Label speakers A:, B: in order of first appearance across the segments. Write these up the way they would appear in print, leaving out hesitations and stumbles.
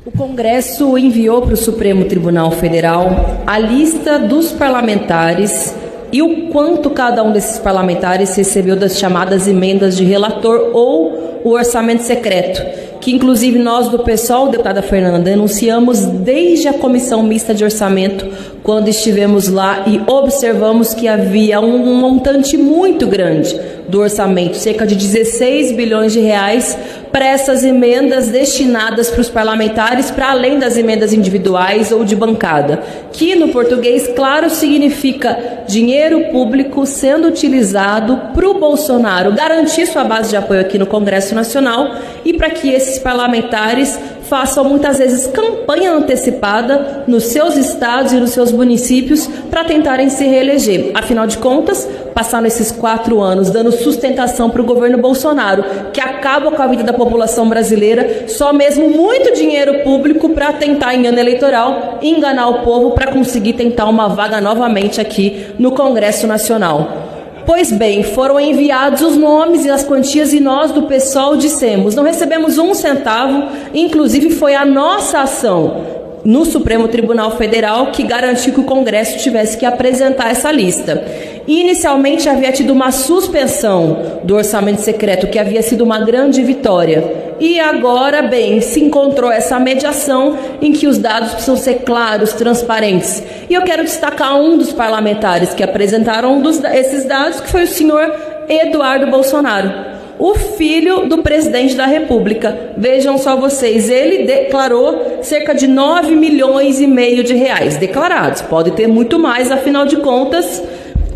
A: O Congresso enviou para o Supremo Tribunal Federal a lista dos parlamentares e o quanto cada um desses parlamentares recebeu das chamadas emendas de relator ou o orçamento secreto, que inclusive nós do PSOL, deputada Fernanda, denunciamos desde a Comissão Mista de Orçamento, quando estivemos lá e observamos que havia um montante muito grande do orçamento, cerca de 16 bilhões de reais, para essas emendas destinadas para os parlamentares, para além das emendas individuais ou de bancada, que no português, claro, significa dinheiro público sendo utilizado para o Bolsonaro garantir sua base de apoio aqui no Congresso Nacional e para que esses parlamentares façam muitas vezes campanha antecipada nos seus estados e nos seus municípios para tentarem se reeleger. Afinal de contas, passaram esses 4 anos dando sustentação para o governo Bolsonaro, que acaba com a vida da população brasileira, só mesmo muito dinheiro público para tentar, em ano eleitoral, enganar o povo para conseguir tentar uma vaga novamente aqui no Congresso Nacional. Pois bem, foram enviados os nomes e as quantias e nós do PSOL dissemos, não recebemos um centavo, inclusive foi a nossa ação no Supremo Tribunal Federal que garantiu que o Congresso tivesse que apresentar essa lista. Inicialmente havia tido uma suspensão do orçamento secreto, que havia sido uma grande vitória. E agora, bem, se encontrou essa mediação em que os dados precisam ser claros, transparentes. E eu quero destacar um dos parlamentares que apresentaram esses dados, que foi o senhor Eduardo Bolsonaro, o filho do presidente da República. Vejam só vocês, ele declarou cerca de 9 milhões e meio de reais declarados. Pode ter muito mais, afinal de contas,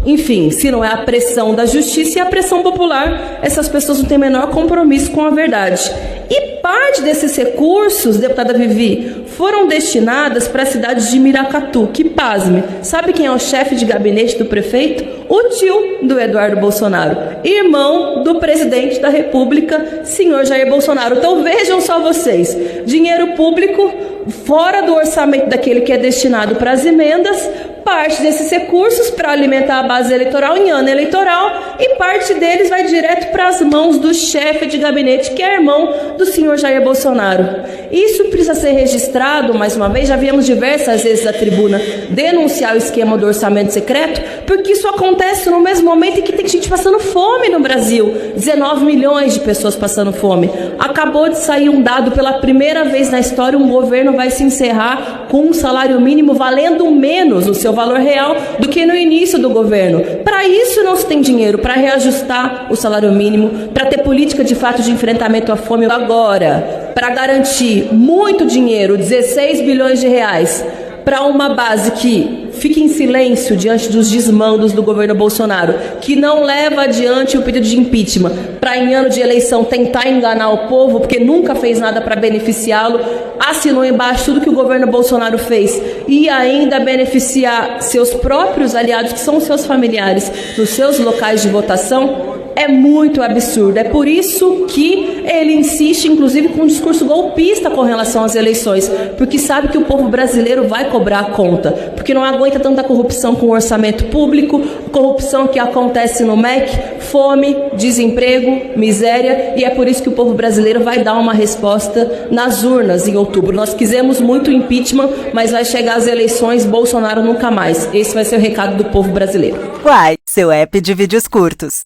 A: enfim, se não é a pressão da justiça e a pressão popular, essas pessoas não têm o menor compromisso com a verdade. E parte desses recursos, deputada Vivi, foram destinadas para a cidade de Miracatu, que, pasme, sabe quem é o chefe de gabinete do prefeito? O tio do Eduardo Bolsonaro, irmão do presidente da República, senhor Jair Bolsonaro. Então vejam só vocês, dinheiro público fora do orçamento daquele que é destinado para as emendas, parte desses recursos para alimentar a base eleitoral em ano eleitoral e parte deles vai direto para as mãos do chefe de gabinete, que é irmão do senhor Jair Bolsonaro. Isso precisa ser registrado, mais uma vez, já viemos diversas vezes da tribuna denunciar o esquema do orçamento secreto, porque isso acontece no mesmo momento em que tem gente passando fome no Brasil, 19 milhões de pessoas passando fome. Acabou de sair um dado, pela primeira vez na história, um governo vai se encerrar com um salário mínimo valendo menos no seu valor real do que no início do governo. Para isso não se tem dinheiro, para reajustar o salário mínimo, para ter política de fato de enfrentamento à fome. Agora, para garantir muito dinheiro, 16 bilhões de reais, para uma base que fica em silêncio diante dos desmandos do governo Bolsonaro, que não leva adiante o pedido de impeachment, para em ano de eleição tentar enganar o povo, porque nunca fez nada para beneficiá-lo, assinou embaixo tudo que o governo Bolsonaro fez e ainda beneficiar seus próprios aliados, que são seus familiares, nos seus locais de votação, é muito absurdo. É por isso que ele insiste, inclusive, com um discurso golpista com relação às eleições, porque sabe que o povo brasileiro vai cobrar a conta, porque não aguenta tanta corrupção com o orçamento público, corrupção que acontece no MEC, fome, desemprego, miséria, e é por isso que o povo brasileiro vai dar uma resposta nas urnas em outubro. Nós quisemos muito impeachment, mas vai chegar as eleições, Bolsonaro nunca mais. Esse vai ser o recado do povo brasileiro.
B: Quai, seu app de vídeos curtos.